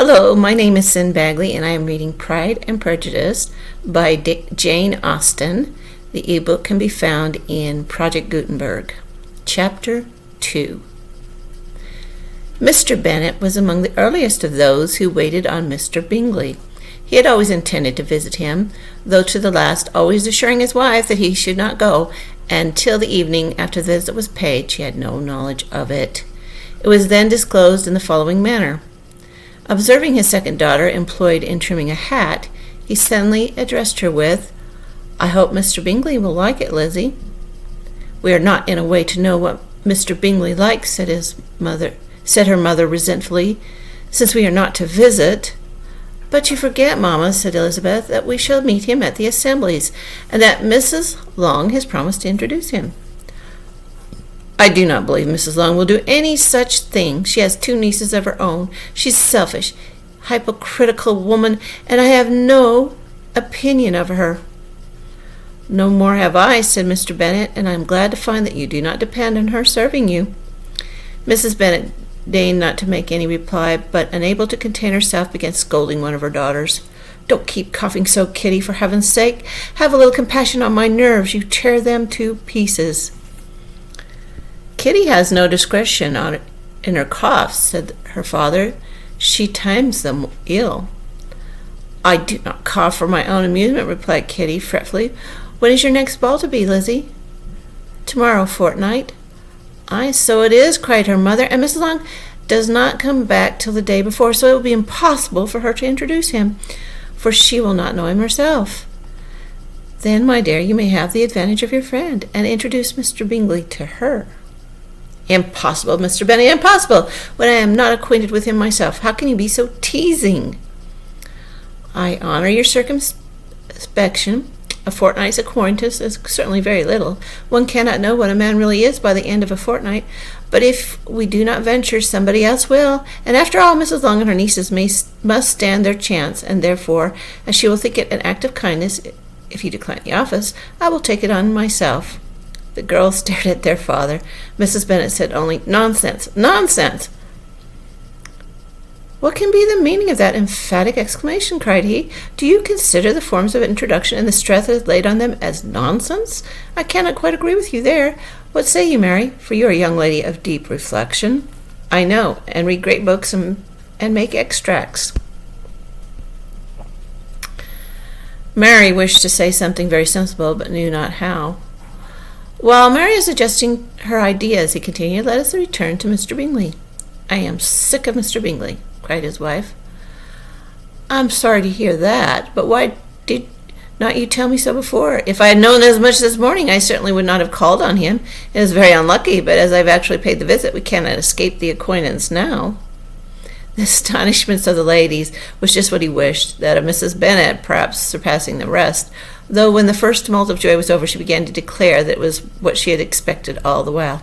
Hello, my name is Sin Bagley, and I am reading Pride and Prejudice by Jane Austen. The ebook can be found in Project Gutenberg. Chapter 2. Mr. Bennet was among the earliest of those who waited on Mr. Bingley. He had always intended to visit him, though to the last always assuring his wife that he should not go, and till the evening after the visit was paid she had no knowledge of it. It was then disclosed in the following manner. Observing his second daughter employed in trimming a hat, he suddenly addressed her with, "I hope Mr. Bingley will like it, Lizzie." "We are not in a way to know what Mr. Bingley likes," said her mother resentfully, "since we are not to visit." "But you forget, Mamma," said Elizabeth, "that we shall meet him at the assemblies, and that Mrs. Long has promised to introduce him." "I do not believe Mrs. Long will do any such thing. She has 2 nieces of her own. She's a selfish, hypocritical woman, and I have no opinion of her." "No more have I," said Mr. Bennet, "and I am glad to find that you do not depend on her serving you." Mrs. Bennet deigned not to make any reply, but unable to contain herself began scolding one of her daughters. "Don't keep coughing so, Kitty, for heaven's sake. Have a little compassion on my nerves. You tear them to pieces." "Kitty has no discretion in her coughs," said her father. "She times them ill." "I do not cough for my own amusement," replied Kitty fretfully. "When is your next ball to be, Lizzie?" "Tomorrow fortnight." "Aye, so it is," cried her mother, "and Mrs. Long does not come back till the day before, so it will be impossible for her to introduce him, for she will not know him herself." "Then, my dear, you may have the advantage of your friend, and introduce Mr. Bingley to her." "Impossible, Mr. Bennet, impossible, when I am not acquainted with him myself. How can you be so teasing?" "I honor your circumspection. A fortnight's acquaintance is certainly very little. One cannot know what a man really is by the end of a fortnight. But if we do not venture, somebody else will. And after all, Mrs. Long and her nieces must stand their chance, and therefore, as she will think it an act of kindness, if you decline the office, I will take it on myself." The girls stared at their father. Mrs. Bennet said only, "Nonsense, nonsense!" "What can be the meaning of that emphatic exclamation?" cried he. "Do you consider the forms of introduction and the stress that is laid on them as nonsense? I cannot quite agree with you there. What say you, Mary? For you are a young lady of deep reflection." "I know, and read great books and make extracts." Mary wished to say something very sensible, but knew not how. "While Mary is adjusting her ideas," he continued, "let us return to Mr. Bingley." "I am sick of Mr. Bingley," cried his wife. "I'm sorry to hear that, but why did not you tell me so before? If I had known as much this morning, I certainly would not have called on him. It is very unlucky, but as I've actually paid the visit, we cannot escape the acquaintance now." The astonishment of the ladies was just what he wished, that of Mrs. Bennet perhaps surpassing the rest, though when the first tumult of joy was over she began to declare that it was what she had expected all the while.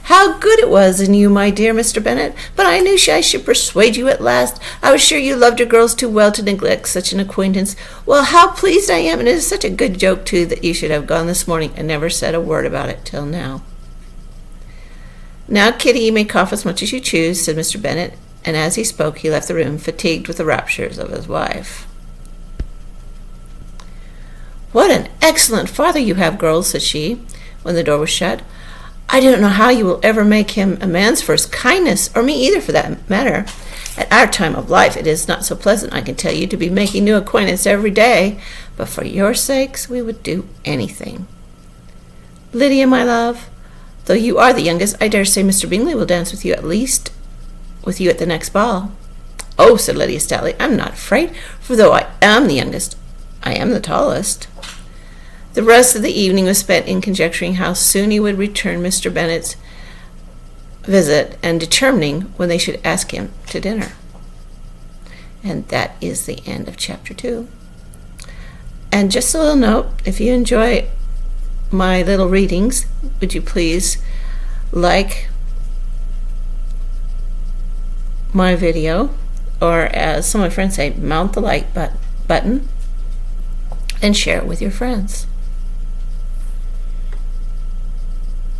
"How good it was in you, my dear Mr. Bennet! But I knew I should persuade you at last. I was sure you loved your girls too well to neglect such an acquaintance. Well, how pleased I am, and it is such a good joke, too, that you should have gone this morning and never said a word about it till now." "Now, Kitty, you may cough as much as you choose," said Mr. Bennet, and as he spoke he left the room, fatigued with the raptures of his wife. "What an excellent father you have, girls," said she, when the door was shut. "I don't know how you will ever make him amends for his kindness, or me either for that matter. At our time of life it is not so pleasant, I can tell you, to be making new acquaintance every day, but for your sakes we would do anything. Lydia, my love, though you are the youngest, I dare say Mr. Bingley will dance with you at the next ball." "Oh," said Lydia stoutly, "I'm not afraid, for though I am the youngest, I am the tallest." The rest of the evening was spent in conjecturing how soon he would return Mr. Bennet's visit, and determining when they should ask him to dinner. And that is the end of Chapter 2. And just a little note, if you enjoy my little readings, would you please like my video, or as some of my friends say, mount the like button, and share it with your friends.